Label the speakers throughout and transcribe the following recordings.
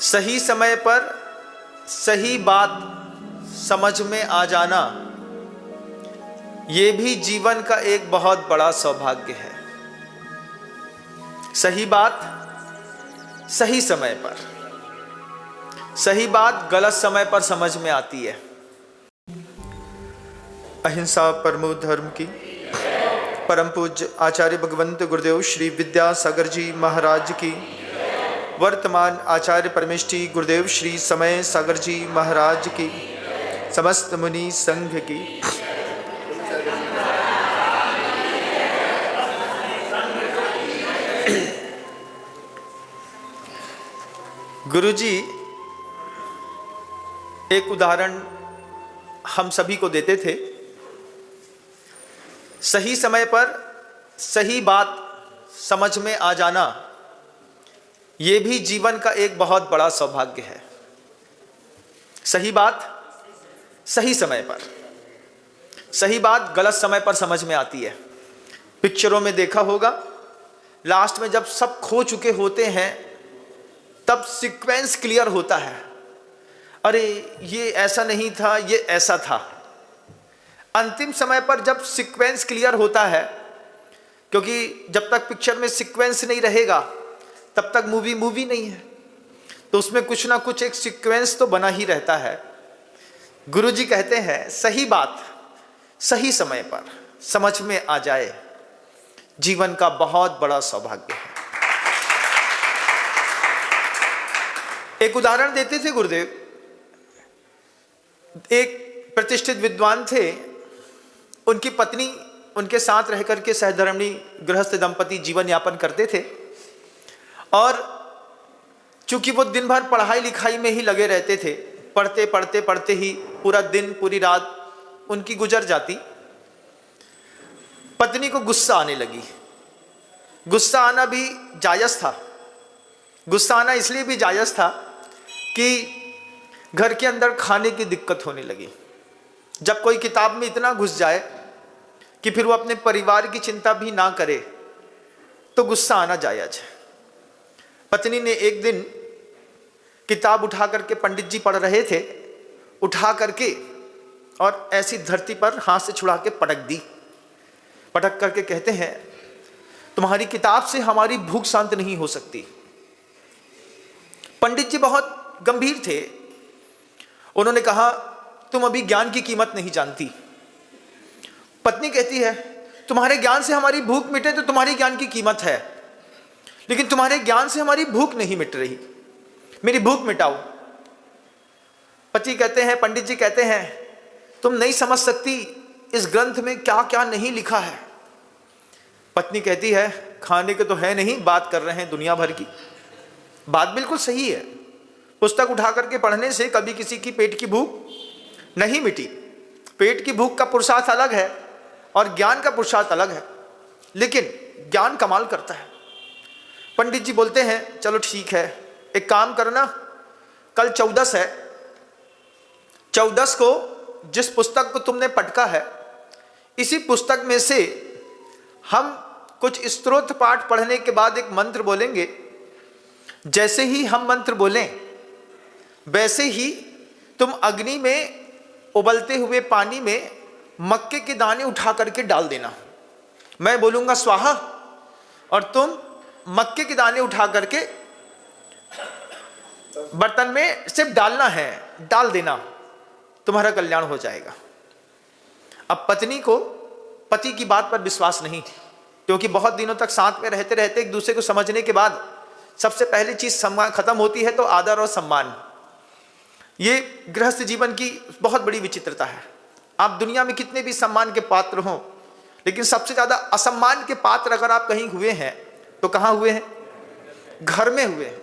Speaker 1: सही समय पर सही बात समझ में आ जाना, ये भी जीवन का एक बहुत बड़ा सौभाग्य है। सही बात सही समय पर, सही बात गलत समय पर समझ में आती है। अहिंसा परमो धर्म की परम पूज्य आचार्य भगवंत गुरुदेव श्री विद्यासागर जी महाराज की, वर्तमान आचार्य परमेष्ठी गुरुदेव श्री समय सागर जी महाराज की, समस्त मुनि संघ की। गुरुजी एक उदाहरण हम सभी को देते थे। सही समय पर सही बात समझ में आ जाना, ये भी जीवन का एक बहुत बड़ा सौभाग्य है। सही बात सही समय पर, सही बात गलत समय पर समझ में आती है। पिक्चरों में देखा होगा, लास्ट में जब सब खो चुके होते हैं तब सीक्वेंस क्लियर होता है। अरे ये ऐसा नहीं था, ये ऐसा था। अंतिम समय पर जब सीक्वेंस क्लियर होता है, क्योंकि जब तक पिक्चर में सीक्वेंस नहीं रहेगा तब तक मूवी नहीं है, तो उसमें कुछ ना कुछ एक सीक्वेंस तो बना ही रहता है। गुरुजी कहते हैं सही बात सही समय पर समझ में आ जाए, जीवन का बहुत बड़ा सौभाग्य है। एक उदाहरण देते थे गुरुदेव। एक प्रतिष्ठित विद्वान थे, उनकी पत्नी उनके साथ रह करके सहधर्मिणी गृहस्थ दंपति जीवन यापन करते थे, और चूंकि वो दिन भर पढ़ाई लिखाई में ही लगे रहते थे, पढ़ते पढ़ते पढ़ते ही पूरा दिन पूरी रात उनकी गुजर जाती। पत्नी को गुस्सा आने लगी। गुस्सा आना भी जायज था। गुस्सा आना इसलिए भी जायज था कि घर के अंदर खाने की दिक्कत होने लगी। जब कोई किताब में इतना घुस जाए कि फिर वो अपने परिवार की चिंता भी ना करे, तो गुस्सा आना जायज है। पत्नी ने एक दिन किताब उठा करके, पंडित जी पढ़ रहे थे, उठा करके और ऐसी धरती पर हाथ से छुड़ा के पटक दी। पटक करके कहते हैं, तुम्हारी किताब से हमारी भूख शांत नहीं हो सकती। पंडित जी बहुत गंभीर थे। उन्होंने कहा, तुम अभी ज्ञान की कीमत नहीं जानती। पत्नी कहती है, तुम्हारे ज्ञान से हमारी भूख मिटे तो तुम्हारी ज्ञान की कीमत है, लेकिन तुम्हारे ज्ञान से हमारी भूख नहीं मिट रही, मेरी भूख मिटाओ। पति कहते हैं, पंडित जी कहते हैं, तुम नहीं समझ सकती इस ग्रंथ में क्या क्या नहीं लिखा है। पत्नी कहती है, खाने के तो है नहीं, बात कर रहे हैं दुनिया भर की। बात बिल्कुल सही है। पुस्तक उठा करके पढ़ने से कभी किसी की पेट की भूख नहीं मिटी। पेट की भूख का पुरुषार्थ अलग है और ज्ञान का पुरुषार्थ अलग है, लेकिन ज्ञान कमाल करता है। पंडित जी बोलते हैं, चलो ठीक है, एक काम करना, कल 14 है, 14 को जिस पुस्तक को तुमने पटका है, इसी पुस्तक में से हम कुछ स्तोत्र पाठ पढ़ने के बाद एक मंत्र बोलेंगे। जैसे ही हम मंत्र बोलें, वैसे ही तुम अग्नि में उबलते हुए पानी में मक्के के दाने उठा करके डाल देना। मैं बोलूंगा स्वाहा, और तुम मक्के के दाने उठा करके बर्तन में सिर्फ डालना है, डाल देना, तुम्हारा कल्याण हो जाएगा। अब पत्नी को पति की बात पर विश्वास नहीं, क्योंकि बहुत दिनों तक साथ में रहते रहते एक दूसरे को समझने के बाद सबसे पहली चीज सम्मान खत्म होती है, तो आदर और सम्मान। ये गृहस्थ जीवन की बहुत बड़ी विचित्रता है। आप दुनिया में कितने भी सम्मान के पात्र हों, लेकिन सबसे ज्यादा असम्मान के पात्र अगर आप कहीं हुए हैं तो कहाँ हुए हैं? घर में हुए हैं।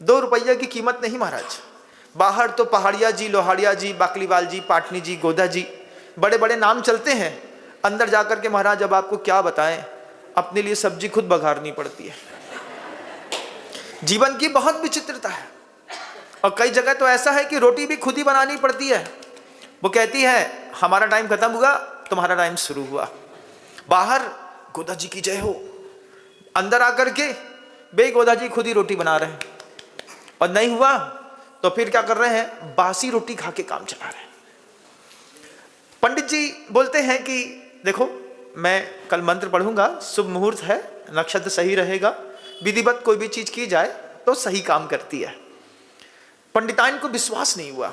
Speaker 1: 2 रुपया की कीमत नहीं महाराज। बाहर तो पहाड़िया जी, लोहाड़िया जी, बाकलीवाल जी, पाटनी जी, गोधा जी, बड़े बड़े नाम चलते हैं। अंदर जाकर के महाराज अब आपको क्या बताएं, अपने लिए सब्जी खुद बघारनी पड़ती है। जीवन की बहुत विचित्रता है। और कई जगह तो ऐसा है कि रोटी भी खुद ही बनानी पड़ती है। वो कहती है, हमारा टाइम खत्म हुआ, तुम्हारा टाइम शुरू हुआ। बाहर गोदा जी की जय हो, अंदर आकर के बे गोदा जी खुद ही रोटी बना रहे हैं। और नहीं हुआ तो फिर क्या कर रहे हैं, बासी रोटी खा के काम चला रहे हैं। पंडित जी बोलते हैं कि देखो मैं कल मंत्र पढ़ूंगा, शुभ मुहूर्त है, नक्षत्र सही रहेगा, विधिवत कोई भी चीज की जाए तो सही काम करती है। पंडिताइन को विश्वास नहीं हुआ,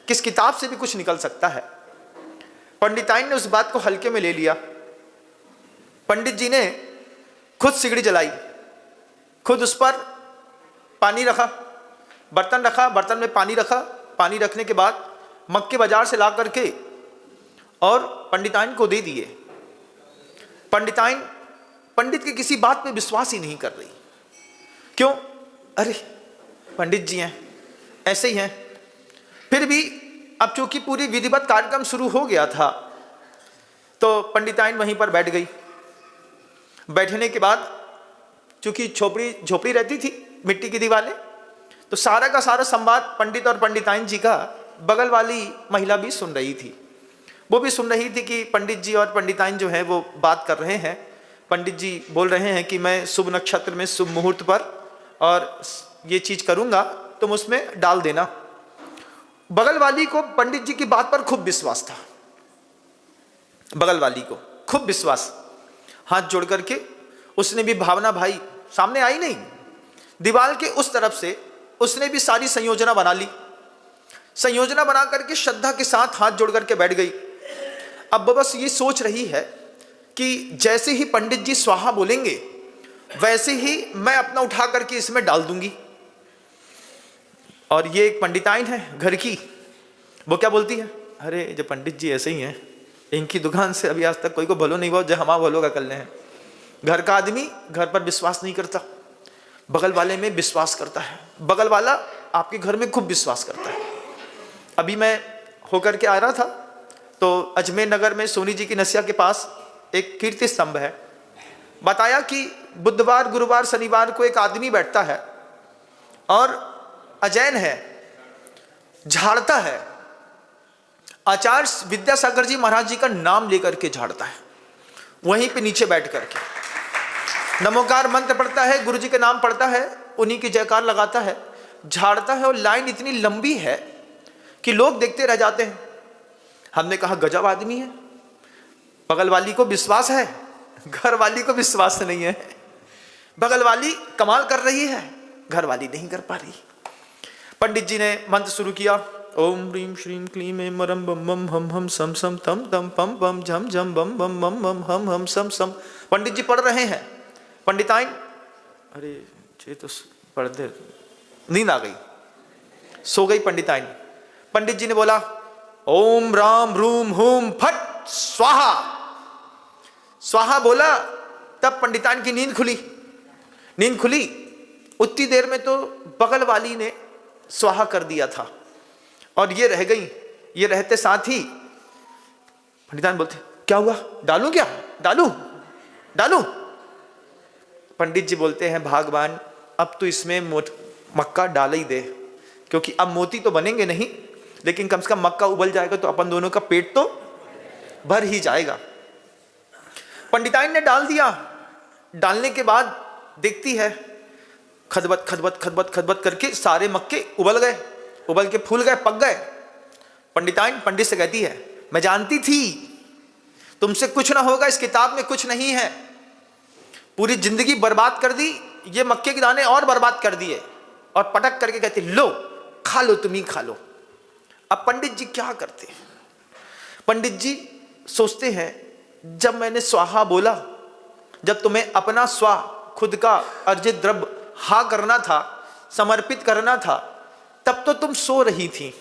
Speaker 1: किस किताब से भी कुछ निकल सकता है। पंडिताइन ने उस बात को हल्के में ले लिया। पंडित जी ने खुद सिगड़ी जलाई, खुद उस पर पानी रखा, बर्तन रखा, बर्तन में पानी रखा, पानी रखने के बाद मक्के बाजार से ला करके और पंडिताइन को दे दिए। पंडिताइन पंडित की किसी बात पे विश्वास ही नहीं कर रही। क्यों? अरे पंडित जी हैं, ऐसे ही हैं। फिर भी अब चूंकि पूरी विधिवत कार्यक्रम शुरू हो गया था तो पंडिताइन वहीं पर बैठ गई। बैठने के बाद चूंकि झोपड़ी रहती थी, मिट्टी की दीवारें, तो सारा का सारा संवाद पंडित और पंडिताइन जी का बगल वाली महिला भी सुन रही थी। वो भी सुन रही थी कि पंडित जी और पंडिताइन जो है वो बात कर रहे हैं। पंडित जी बोल रहे हैं कि मैं शुभ नक्षत्र में शुभ मुहूर्त पर और ये चीज करूंगा, तुम उसमें डाल देना। बगल वाली को पंडित जी की बात पर खूब विश्वास था, बगल वाली को खूब विश्वास। हाथ जोड़ करके उसने भी, भावना भाई सामने आई नहीं, दीवार के उस तरफ से उसने भी सारी संयोजना बना ली। संयोजना बना करके श्रद्धा के साथ हाथ जोड़ करके बैठ गई। अब वो बस ये सोच रही है कि जैसे ही पंडित जी स्वाहा बोलेंगे वैसे ही मैं अपना उठा करके इसमें डाल दूंगी। और ये एक पंडिताइन है घर की, वो क्या बोलती है, अरे जो पंडित जी ऐसे ही हैं, इनकी दुकान से अभी आज तक कोई को भलो नहीं हुआ, जो हमारा भलो का कर ले हैं। घर का आदमी घर पर विश्वास नहीं करता, बगल वाले में विश्वास करता है। बगल वाला आपके घर में खूब विश्वास करता है। अभी मैं होकर के आ रहा था तो अजमेर नगर में सोनी जी की नसिया के पास एक कीर्ति स्तंभ है। बताया कि बुधवार, गुरुवार, शनिवार को एक आदमी बैठता है और अजैन है, झाड़ता है, आचार्य विद्यासागर जी महाराज जी का नाम लेकर के झाड़ता है, वहीं पे नीचे बैठ करके नमोकार मंत्र पढ़ता है, गुरु जी के नाम पढ़ता है, उन्हीं की जयकार लगाता है, झाड़ता है। और लाइन इतनी लंबी है कि लोग देखते रह जाते हैं। हमने कहा गजब आदमी है। बगल वाली को विश्वास है, घर वाली को विश्वास नहीं है। बगल वाली कमाल कर रही है, घर वाली नहीं कर पा रही। पंडित जी ने मंत्र शुरू किया, ओम ह्रीम श्रीम क्लीम एम रम बम बम हम हम सम सम तम तम पम बम झम झम बम बम बम बम हम हम सम सम। पंडित जी पढ़ रहे हैं। पंडिताइन, अरे ये तो पढ़ दे, नींद आ गई, सो गई पंडिताइन। पंडित जी ने बोला ओम राम रूम हुम फट स्वाहा। स्वाहा बोला, तब पंडिताइन की नींद खुली। नींद खुली उतनी देर में तो बगल वाली ने स्वाहा कर दिया था और ये रह गई। ये रहते साथ ही पंडिताइन बोलते, क्या हुआ, डालूं क्या, डालूं डालूं? पंडित जी बोलते हैं, भगवान अब तो इसमें मक्का डाल ही दे, क्योंकि अब मोती तो बनेंगे नहीं, लेकिन कम से कम मक्का उबल जाएगा तो अपन दोनों का पेट तो भर ही जाएगा। पंडिताइन ने डाल दिया। डालने के बाद देखती है खदबत खदबत खदबत खदबत करके सारे मक्के उबल गए, उबल के फूल गए, पक गए। पंडिताइन पंडित से कहती है, मैं जानती थी तुमसे कुछ ना होगा, इस किताब में कुछ नहीं है, पूरी जिंदगी बर्बाद कर दी, ये मक्के के दाने और बर्बाद कर दिए। और पटक करके कहती, लो खा लो, तुम ही खा लो। अब पंडित जी क्या करते हैं? पंडित जी सोचते हैं, जब मैंने स्वाहा बोला, जब तुम्हें अपना स्वा, खुद का अर्जित द्रव्य हा करना था, समर्पित करना था, तब तो तुम सो रही थी।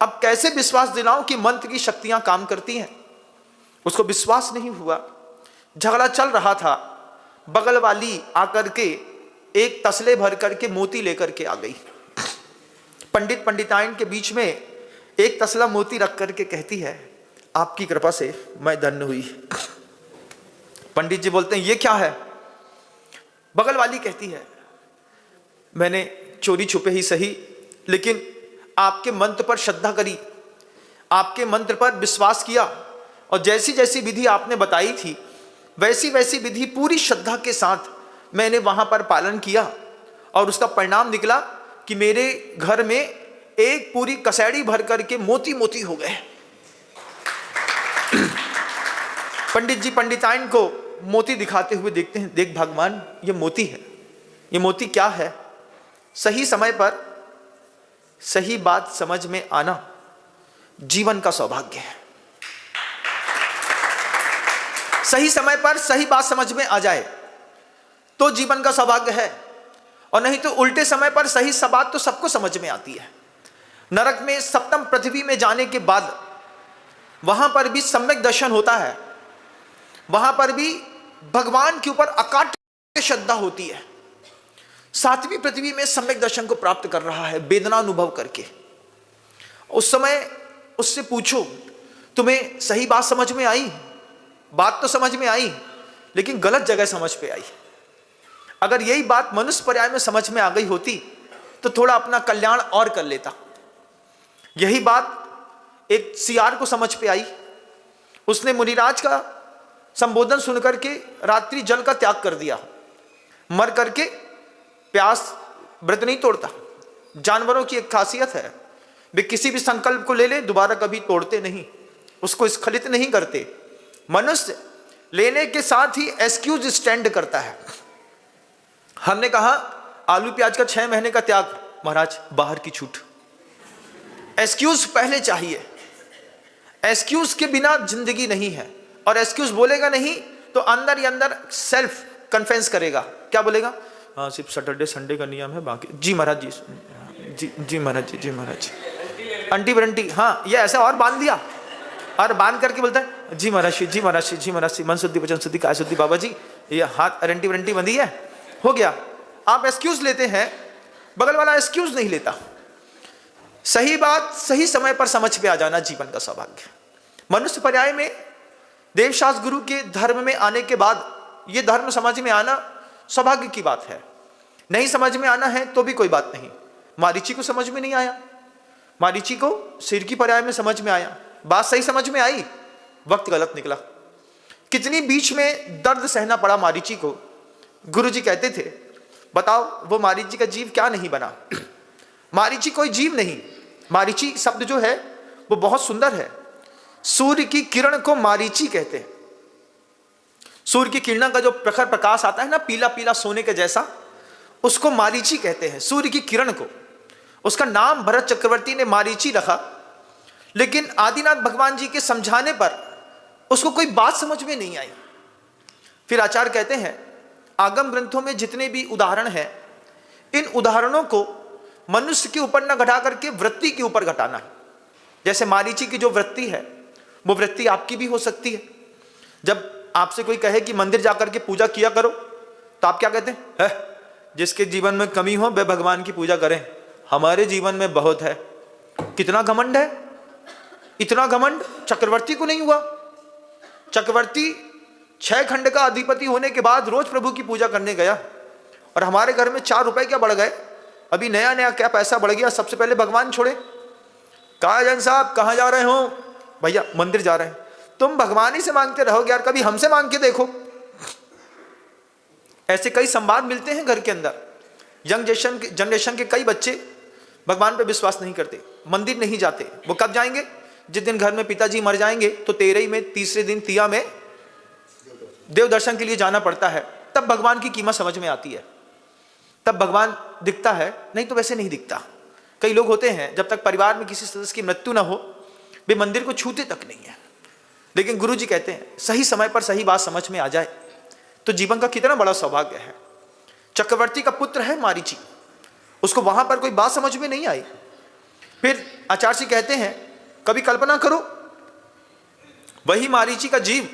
Speaker 1: अब कैसे विश्वास दिलाऊं कि मंत्र की शक्तियां काम करती हैं? उसको विश्वास नहीं हुआ। झगड़ा चल रहा था। बगल वाली आकर के एक तसले भर करके मोती लेकर के आ गई। पंडित पंडिताइन के बीच में एक तसला मोती रख करके कहती है, आपकी कृपा से मैं धन्य हुई। पंडित जी बोलते हैं, ये क्या है? बगल वाली कहती है, मैंने चोरी छुपे ही सही, लेकिन आपके मंत्र पर श्रद्धा करी, आपके मंत्र पर विश्वास किया, और जैसी जैसी विधि आपने बताई थी वैसी वैसी विधि पूरी श्रद्धा के साथ मैंने वहां पर पालन किया, और उसका परिणाम निकला कि मेरे घर में एक पूरी कसेड़ी भर करके मोती मोती हो गए। पंडित जी पंडिताइन को मोती दिखाते हुए देखते हैं, देख भगवान ये मोती है। ये मोती क्या है? सही समय पर सही बात समझ में आना जीवन का सौभाग्य है। सही समय पर सही बात समझ में आ जाए तो जीवन का सौभाग्य है, और नहीं तो उल्टे समय पर सही बात तो सबको समझ में आती है। नरक में सप्तम पृथ्वी में जाने के बाद वहां पर भी सम्यक दर्शन होता है, वहां पर भी भगवान के ऊपर अकाट श्रद्धा होती है। सातवीं पृथ्वी में सम्यक दर्शन को प्राप्त कर रहा है वेदना अनुभव करके। उस समय उससे पूछो, तुम्हें सही बात समझ में आई? बात तो समझ में आई, लेकिन गलत जगह समझ पे आई। अगर यही बात मनुष्य पर्याय में समझ में आ गई होती तो थोड़ा अपना कल्याण और कर लेता। यही बात एक सियार को समझ पे आई। उसने मुनिराज का संबोधन सुनकर के रात्रि जल का त्याग कर दिया। मर करके प्यास व्रत नहीं तोड़ता। जानवरों की एक खासियत है, वे किसी भी संकल्प को ले ले दोबारा कभी तोड़ते नहीं, उसको स्खलित नहीं करते। मनुष्य लेने के साथ ही एक्सक्यूज स्टैंड करता है। हमने कहा आलू प्याज का 6 महीने का त्याग, महाराज बाहर की छूट। एक्सक्यूज पहले चाहिए। एक्सक्यूज के बिना जिंदगी नहीं है, और एक्सक्यूज बोलेगा नहीं तो अंदर ही अंदर सेल्फ कन्फेंस करेगा। क्या बोलेगा? हाँ सिर्फ सैटरडे संडे का नियम है, बाकी जी महाराज जी, जी महाराज जी, जी महाराज जी, अंटी बरंटी, हाँ ये ऐसा और बांध दिया, और बांध करके बोलता है जी महाराज जी, जी महाराज जी, जी महाराज जी, मन शुद्धि वचन शुद्धि काय शुद्धि, बाबा जी ये हाथ अरंटी बरंटी बंधी है, हो गया। आप एक्सक्यूज लेते हैं, बगल वाला एक्सक्यूज नहीं लेता। सही बात सही समय पर समझ पे आ जाना जीवन का सौभाग्य। मनुष्य पर्याय में देवशास्त्र गुरु के धर्म में आने के बाद ये धर्म समझ में आना सौभाग्य की बात है। नहीं समझ में आना है तो भी कोई बात नहीं। मारीची को समझ में नहीं आया, मारीची को सिर की पर्याय में समझ में आया, बात सही समझ में आई, वक्त गलत निकला। कितनी बीच में दर्द सहना पड़ा मारीची को। गुरुजी कहते थे बताओ वो मारीची का जीव क्या नहीं बना? मारीची कोई जीव नहीं। मारीची शब्द जो है वो बहुत सुंदर है। सूर्य की किरण को मारीची कहते हैं। सूर्य की किरण का जो प्रखर प्रकाश आता है ना, पीला पीला सोने के जैसा, उसको मारीची कहते हैं, सूर्य की किरण को। उसका नाम भरत चक्रवर्ती ने मारीची रखा, लेकिन आदिनाथ भगवान जी के समझाने पर उसको कोई बात समझ में नहीं आई। फिर आचार्य कहते हैं आगम ग्रंथों में जितने भी उदाहरण हैं, इन उदाहरणों को मनुष्य के ऊपर न घटा करके वृत्ति के ऊपर घटाना है। जैसे मारीची की जो वृत्ति है वो वृत्ति आपकी भी हो सकती है। जब आपसे कोई कहे कि मंदिर जाकर के पूजा किया करो, तो आप क्या कहते हैं? है जिसके जीवन में कमी हो वह भगवान की पूजा करें, हमारे जीवन में बहुत है। कितना घमंड है! इतना घमंड चक्रवर्ती को नहीं हुआ। चक्रवर्ती 6 खंड का अधिपति होने के बाद रोज प्रभु की पूजा करने गया, और हमारे घर में 4 रुपए क्या बढ़ गए, अभी नया नया क्या पैसा बढ़ गया, सबसे पहले भगवान छोड़े। कहा जन साहब कहाँ जा रहे हो? भैया मंदिर जा रहे हैं। तुम भगवान ही से मांगते रहोगे यार, कभी हमसे मांग के देखो। ऐसे कई संवाद मिलते हैं घर के अंदर। यंग जनरेशन के कई बच्चे भगवान पे विश्वास नहीं करते, मंदिर नहीं जाते। वो कब जाएंगे? जिस दिन घर में पिताजी मर जाएंगे तो 13 में तीसरे दिन तिया में देव दर्शन के लिए जाना पड़ता है, तब भगवान की कीमत समझ में आती है, तब भगवान दिखता है, नहीं तो वैसे नहीं दिखता। कई लोग होते हैं जब तक परिवार में किसी सदस्य की मृत्यु ना हो वे मंदिर को छूते तक नहीं है। लेकिन गुरु जी कहते हैं सही समय पर सही बात समझ में आ जाए तो जीवन का कितना बड़ा सौभाग्य है। चक्रवर्ती का पुत्र है मारीची, उसको वहां पर कोई बात समझ में नहीं आई। फिर आचार्य जी कहते हैं कभी कल्पना करो वही मारीची का जीव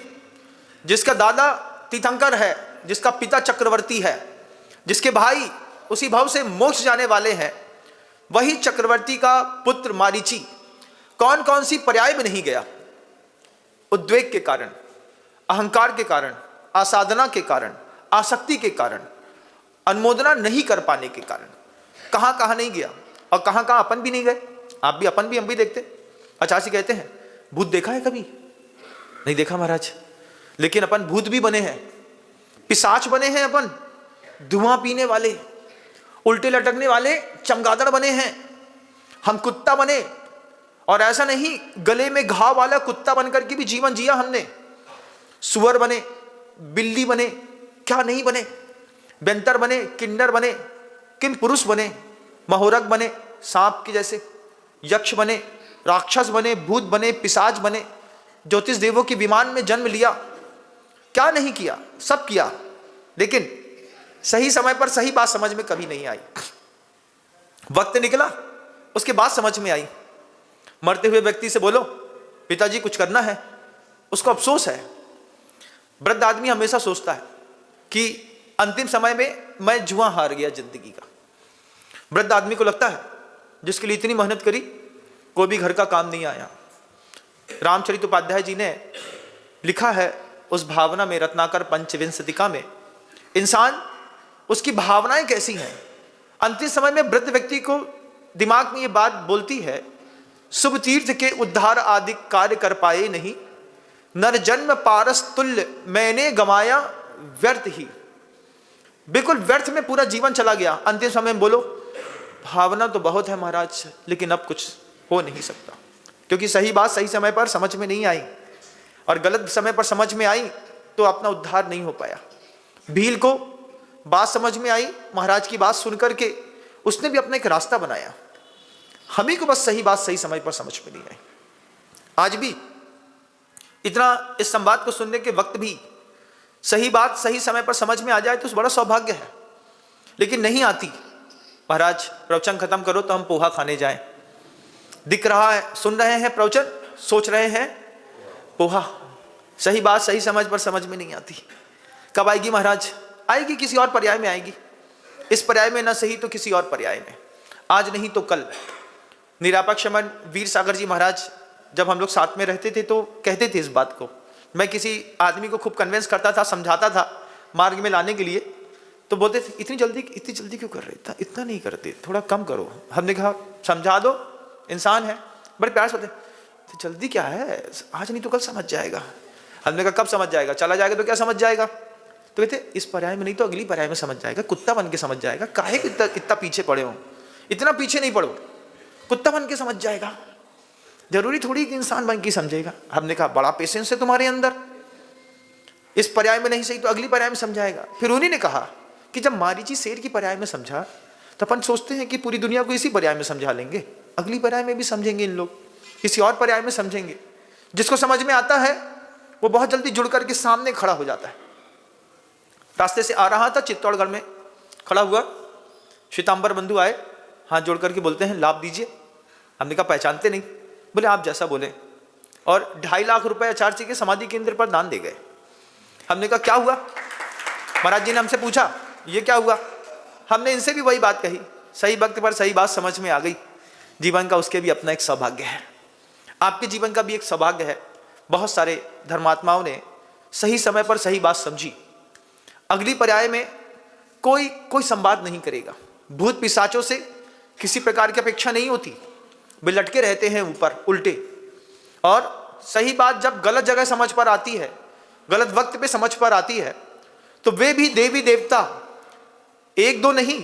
Speaker 1: जिसका दादा तीर्थंकर है, जिसका पिता चक्रवर्ती है, जिसके भाई उसी भाव से मोक्ष जाने वाले हैं, वही चक्रवर्ती का पुत्र मारीची कौन कौन सी पर्याय में नहीं गया? उद्वेग के कारण, अहंकार के कारण, आसाधना के कारण, आसक्ति के कारण, अनुमोदना नहीं कर पाने के कारण कहां कहां नहीं गया, और कहां कहां अपन भी नहीं गए। आप भी, अपन भी, हम भी देखते। आचार्य जी कहते हैं भूत देखा है कभी? नहीं देखा महाराज, लेकिन अपन भूत भी बने हैं, पिशाच बने हैं अपन, धुआं पीने वाले, उल्टे लटकने वाले चमगादड़ बने हैं, हम कुत्ता बने, और ऐसा नहीं गले में घाव वाला कुत्ता बनकर के भी जीवन जिया हमने। सुअर बने, बिल्ली बने, क्या नहीं बने, बेंतर बने, किन्नर बने, किम पुरुष बने, महोरग बने, सांप के जैसे, यक्ष बने, राक्षस बने, भूत बने, पिशाच बने, ज्योतिष देवों के विमान में जन्म लिया, क्या नहीं किया, सब किया, लेकिन सही समय पर सही बात समझ में कभी नहीं आई। वक्त निकला, उसके बाद समझ में आई। मरते हुए व्यक्ति से बोलो पिताजी कुछ करना है, उसको अफसोस है। वृद्ध आदमी हमेशा सोचता है कि अंतिम समय में मैं जुआ हार गया जिंदगी का। वृद्ध आदमी को लगता है जिसके लिए इतनी मेहनत करी कोई भी घर का काम नहीं आया। रामचरित उपाध्याय जी ने लिखा है उस भावना में, रत्नाकर पंचविंशतिका में, इंसान उसकी भावनाएं कैसी हैं। अंतिम समय में वृद्ध व्यक्ति को दिमाग में ये बात बोलती है, शुभ तीर्थ के उद्धार आदि कार्य कर पाए नहीं, नर जन्म पारस तुल्य मैंने गमाया व्यर्थ ही। बिल्कुल व्यर्थ में पूरा जीवन चला गया। अंतिम समय में बोलो भावना तो बहुत है महाराज, लेकिन अब कुछ हो नहीं सकता, क्योंकि सही बात सही समय पर समझ में नहीं आई, और गलत समय पर समझ में आई तो अपना उद्धार नहीं हो पाया। भील को बात समझ में आई, महाराज की बात सुनकर के उसने भी अपना एक रास्ता बनाया। हमें को बस सही बात सही समय पर समझ में नहीं आई। आज भी इतना इस संवाद को सुनने के वक्त भी सही बात सही समय पर समझ में आ जाए तो बड़ा सौभाग्य है, लेकिन नहीं आती। महाराज प्रवचन खत्म करो तो हम पोहा खाने जाएं, दिख रहा है, सुन रहे हैं प्रवचन, सोच रहे हैं पोहा। सही बात सही समझ पर समझ में नहीं आती। कब आएगी महाराज? आएगी, किसी और पर्याय में आएगी। इस पर्याय में ना सही तो किसी और पर्याय में, आज नहीं तो कल। निरापक्ष मन वीर सागर जी महाराज जब हम लोग साथ में रहते थे तो कहते थे इस बात को। मैं किसी आदमी को खूब कन्विंस करता था, समझाता था मार्ग में लाने के लिए, तो बोलते थे इतनी जल्दी क्यों कर रहे थे, इतना नहीं करते, थोड़ा कम करो। हमने कहा समझा दो, इंसान है, बड़े प्यार से बोलते तो जल्दी क्या है, आज नहीं तो कल समझ जाएगा। हमने कहा कब समझ जाएगा? चला जाएगा तो क्या समझ जाएगा? तो कहते इस पर्याय में नहीं तो अगली पर्याय में समझ जाएगा, कुत्ता बन के समझ जाएगा। काहे इतना पीछे पड़े हो, इतना पीछे नहीं पड़ो, कुत्ता बन के समझ जाएगा, जरूरी थोड़ी कि इंसान बन के समझेगा। हमने कहा बड़ा पेशेंस है तुम्हारे अंदर, इस पर्याय में नहीं सही तो अगली पर्याय में समझाएगा। फिर उन्हीं ने कहा कि जब मारीची शेर की पर्याय में समझा तो अपन सोचते हैं कि पूरी दुनिया को इसी पर्याय में समझा लेंगे, अगली पर्याय में भी समझेंगे इन लोग, किसी और पर्याय में समझेंगे। जिसको समझ में आता है वो बहुत जल्दी जुड़ करके सामने खड़ा हो जाता है। रास्ते से आ रहा था, चित्तौड़गढ़ में खड़ा हुआ, श्वेतांबर बंधु आए, हाथ जोड़ करके बोलते हैं लाभ दीजिए। हमने कहा पहचानते नहीं। बोले आप जैसा बोले, और 2.5 लाख रुपए आचार्य के समाधि केंद्र पर दान दे गए। हमने कहा क्या हुआ? महाराज जी ने हमसे पूछा ये क्या हुआ? हमने इनसे भी वही बात कही, सही वक्त पर सही बात समझ में आ गई। जीवन का उसके भी अपना एक सौभाग्य है, आपके जीवन का भी एक सौभाग्य है। बहुत सारे धर्मात्माओं ने सही समय पर सही बात समझी। अगली पर्याय में कोई संवाद नहीं करेगा। भूत पिशाचों से किसी प्रकार की अपेक्षा नहीं होती, वे लटके रहते हैं ऊपर उल्टे। और सही बात जब गलत जगह समझ पर आती है, गलत वक्त पे समझ पर आती है, तो वे भी देवी देवता एक दो नहीं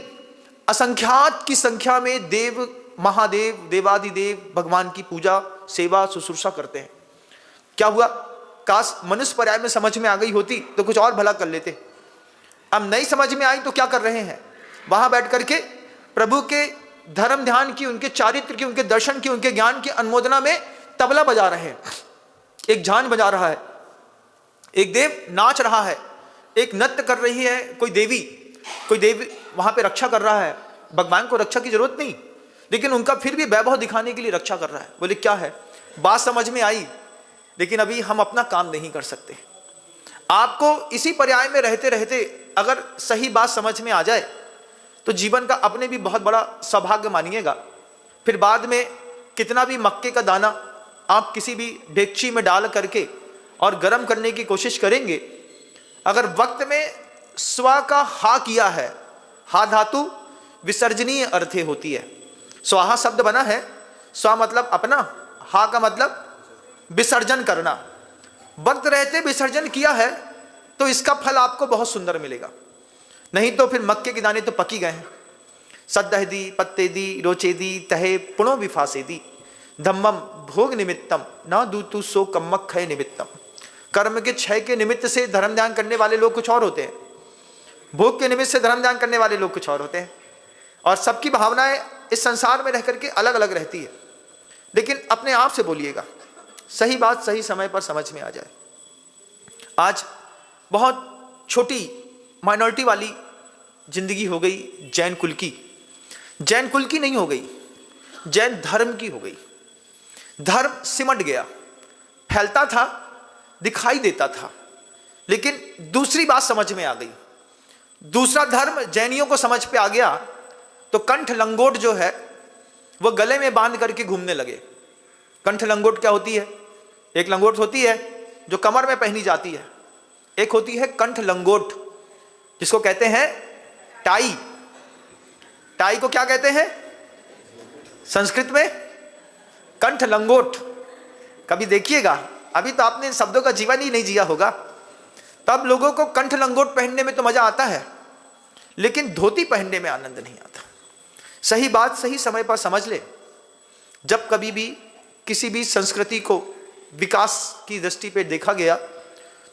Speaker 1: असंख्यात की संख्या में देव महादेव देवादिदेव भगवान की पूजा सेवा शुश्रूषा करते हैं। क्या हुआ? काश मनुष्य पर्याय में समझ में आ गई होती तो कुछ और भला कर लेते। अब नहीं समझ में आई तो क्या कर रहे हैं? वहां बैठ करके प्रभु के धर्म ध्यान की, उनके चारित्र की, उनके दर्शन की, उनके ज्ञान की अनुमोदना में तबला बजा रहे हैं, एक झांझ बजा रहा है, एक देव नाच रहा है, एक नृत्य कर रही है कोई देवी वहां पे रक्षा कर रहा है। भगवान को रक्षा की जरूरत नहीं, लेकिन उनका फिर भी वैभव दिखाने के लिए रक्षा कर रहा है। बोले क्या है? बात समझ में आई, लेकिन अभी हम अपना काम नहीं कर सकते। आपको इसी पर्याय में रहते रहते अगर सही बात समझ में आ जाए तो जीवन का अपने भी बहुत बड़ा सौभाग्य मानिएगा। फिर बाद में कितना भी मक्के का दाना आप किसी भी डेगची में डाल करके और गर्म करने की कोशिश करेंगे, अगर वक्त में स्व का हा किया है, हा धातु विसर्जनीय अर्थे होती है। स्वाहा शब्द बना है, स्व मतलब अपना, हा का मतलब विसर्जन करना। वक्त रहते विसर्जन किया है तो इसका फल आपको बहुत सुंदर मिलेगा, नहीं तो फिर मक्के के दाने तो पकी गए हैं। सद्दहदी पत्तेदी रोचेदी तहे पुणो विफासेदी धम्मम भोग निमित्तम ना दूतु सो कम्मक खय निमित्तम। कर्म के क्षय के निमित्त से धर्म ध्यान करने वाले लोग कुछ और होते हैं, भोग के निमित्त से धर्म ध्यान करने वाले लोग कुछ और होते हैं, और सबकी भावनाएं इस संसार में रह करके अलग अलग रहती है। लेकिन अपने आप से बोलिएगा, सही बात सही समय पर समझ में आ जाए। आज बहुत छोटी माइनॉरिटी वाली जिंदगी हो गई जैन कुल की। जैन कुल की नहीं हो गई, जैन धर्म की हो गई। धर्म सिमट गया, फैलता था, दिखाई देता था, लेकिन दूसरी बात समझ में आ गई। दूसरा धर्म जैनियों को समझ पे आ गया तो कंठ लंगोट जो है वो गले में बांध करके घूमने लगे। कंठ लंगोट क्या होती है? एक लंगोट होती है जो कमर में पहनी जाती है, एक होती है कंठ लंगोट जिसको कहते हैं टाई। टाई को क्या कहते हैं संस्कृत में? कंठ लंगोट। कभी देखिएगा, अभी तो आपने इन शब्दों का जीवन ही नहीं जिया होगा, तब लोगों को कंठ लंगोट पहनने में तो मजा आता है, लेकिन धोती पहनने में आनंद नहीं आता। सही बात सही समय पर समझ ले। जब कभी भी किसी भी संस्कृति को विकास की दृष्टि पे देखा गया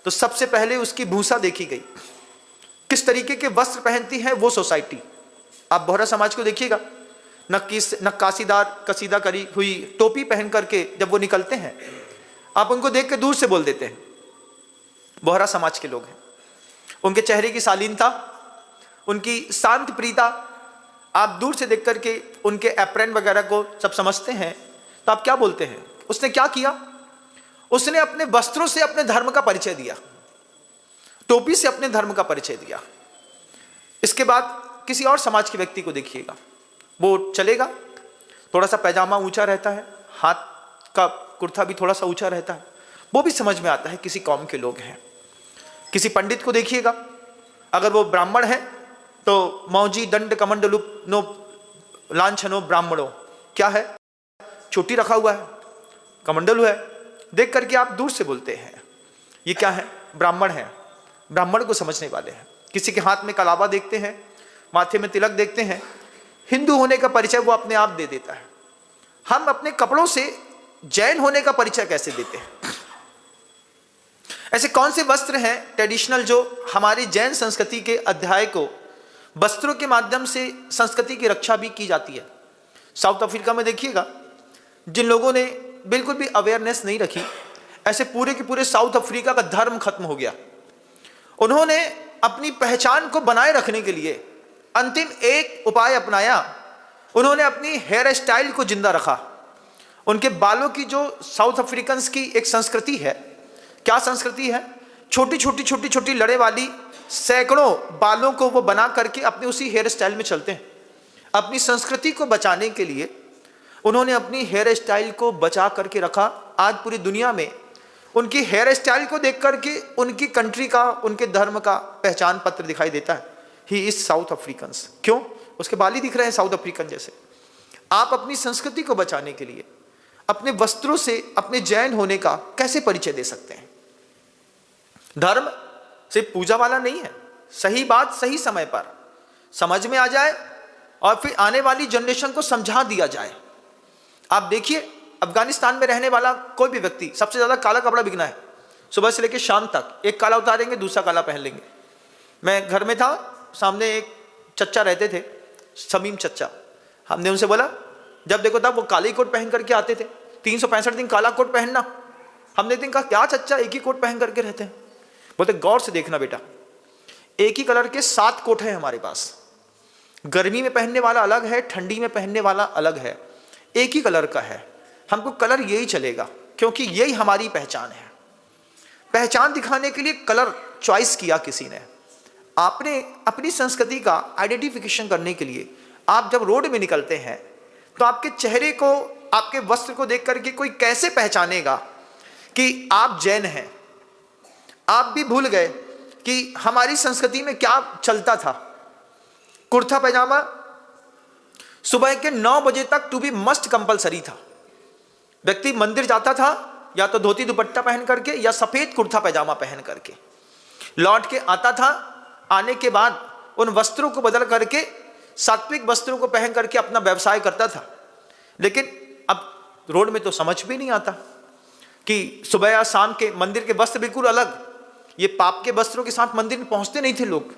Speaker 1: तो सबसे पहले उसकी भूसा देखी गई। किस तरीके के वस्त्र पहनती है वो सोसाइटी। आप बोहरा समाज को देखिएगा, नक्काशीदार कसीदा करी हुई टोपी पहन करके जब वो निकलते हैं, आप उनको देख के दूर से बोल देते हैं बोहरा समाज के लोग हैं। उनके चेहरे की शालीनता, उनकी शांत प्रियता, आप दूर से देख करके उनके एप्रन वगैरह को सब समझते हैं, तो आप क्या बोलते हैं? उसने क्या किया? उसने अपने वस्त्रों से अपने धर्म का परिचय दिया, टोपी से अपने धर्म का परिचय दिया। इसके बाद किसी और समाज के व्यक्ति को देखिएगा, वो चलेगा, थोड़ा सा पैजामा ऊंचा रहता है, हाथ का कुर्ता भी थोड़ा सा ऊंचा रहता है, वो भी समझ में आता है किसी कौम के लोग हैं। किसी पंडित को देखिएगा, अगर वो ब्राह्मण है तो मौजी दंड कमंडलु नो लांछनो ब्राह्मणों, क्या है? चोटी रखा हुआ है, कमंडलु है, देख करके आप दूर से बोलते हैं ये क्या है? ब्राह्मण है। ब्राह्मण को समझने वाले हैं। किसी के हाथ में कलावा देखते हैं, माथे में तिलक देखते हैं, हिंदू होने का परिचय वो अपने आप दे देता है। हम अपने कपड़ों से जैन होने का परिचय कैसे देते हैं? ऐसे कौन से वस्त्र हैं ट्रेडिशनल जो हमारी जैन संस्कृति के अध्याय को, वस्त्रों के माध्यम से संस्कृति की रक्षा भी की जाती है। साउथ अफ्रीका में देखिएगा, जिन लोगों ने बिल्कुल भी अवेयरनेस नहीं रखी, ऐसे पूरे के पूरे साउथ अफ्रीका का धर्म खत्म हो गया। उन्होंने अपनी पहचान को बनाए रखने के लिए अंतिम एक उपाय अपनाया, उन्होंने अपनी हेयर स्टाइल को जिंदा रखा। उनके बालों की जो साउथ अफ्रीकन्स की एक संस्कृति है, क्या संस्कृति है? छोटी छोटी छोटी छोटी लड़े वाली सैकड़ों बालों को वो बना करके अपने उसी हेयर स्टाइल में चलते हैं। अपनी संस्कृति को बचाने के लिए उन्होंने अपनी हेयर स्टाइल को बचा करके रखा। आज पूरी दुनिया में उनकी हेयर स्टाइल को देख करके उनकी कंट्री का, उनके धर्म का पहचान पत्र दिखाई देता है, ही इज साउथ अफ्रीकन्स। क्यों? उसके बाल ही दिख रहे हैं साउथ अफ्रीकन जैसे। आप अपनी संस्कृति को बचाने के लिए अपने वस्त्रों से अपने जैन होने का कैसे परिचय दे सकते हैं? धर्म सिर्फ पूजा वाला नहीं है। सही बात सही समय पर समझ में आ जाए और फिर आने वाली जनरेशन को समझा दिया जाए। आप देखिए, अफगानिस्तान में रहने वाला कोई भी व्यक्ति, सबसे ज्यादा काला कपड़ा बिकना है। सुबह से लेकर शाम तक एक काला उतारेंगे, दूसरा काला पहन लेंगे। मैं घर में था, सामने एक चच्चा रहते थे, समीम चच्चा। हमने उनसे बोला, जब देखो तब वो काले कोट पहन करके आते थे, 365 दिन काला कोट पहनना। हमने एक दिन कहा, क्या चच्चा एक ही कोट पहन करके रहते हैं? बोलते, गौर से देखना बेटा, एक ही कलर के 7 कोट है हमारे पास। गर्मी में पहनने वाला अलग है, ठंडी में पहनने वाला अलग है, एक ही कलर का है। हमको कलर यही चलेगा क्योंकि यही हमारी पहचान है। पहचान दिखाने के लिए कलर चॉइस किया किसी ने। आपने अपनी संस्कृति का आइडेंटिफिकेशन करने के लिए आप जब रोड में निकलते हैं तो आपके चेहरे को, आपके वस्त्र को देख करके कोई कैसे पहचानेगा कि आप जैन हैं? आप भी भूल गए कि हमारी संस्कृति में क्या चलता था। कुर्ता पैजामा सुबह के 9 बजे तक टू बी मस्ट कंपलसरी था। व्यक्ति मंदिर जाता था या तो धोती दुपट्टा पहन करके या सफेद कुर्ता पैजामा पहन करके, लौट के आता था। आने के बाद उन वस्त्रों को बदल करके सात्विक वस्त्रों को पहन करके अपना व्यवसाय करता था। लेकिन अब रोड में तो समझ भी नहीं आता कि सुबह या शाम के मंदिर के वस्त्र बिल्कुल अलग, ये पाप के वस्त्रों के साथ मंदिर में पहुंचते नहीं थे लोग।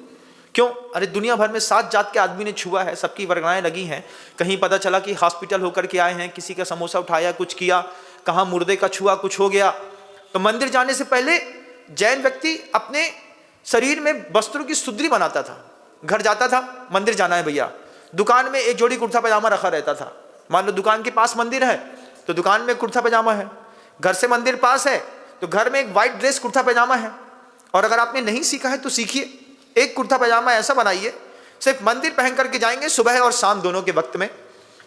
Speaker 1: क्यों? अरे दुनिया भर में 7 जात के आदमी ने छुआ है, सबकी वर्गणाएं लगी हैं। कहीं पता चला कि हॉस्पिटल होकर के आए हैं, किसी का समोसा उठाया, कुछ किया, कहाँ मुर्दे का छुआ, कुछ हो गया। तो मंदिर जाने से पहले जैन व्यक्ति अपने शरीर में वस्त्रों की सुंदरी बनाता था। घर जाता था, मंदिर जाना है भैया, दुकान में एक जोड़ी कुर्ता पैजामा रखा रहता था। मान लो दुकान के पास मंदिर है तो दुकान में कुर्ता पैजामा है, घर से मंदिर पास है तो घर में एक वाइट ड्रेस कुर्ता पैजामा है। और अगर आपने नहीं सीखा है तो सीखिए, एक कुर्ता पैजामा ऐसा बनाइए, सिर्फ मंदिर पहन करके जाएंगे सुबह और शाम दोनों के वक्त में।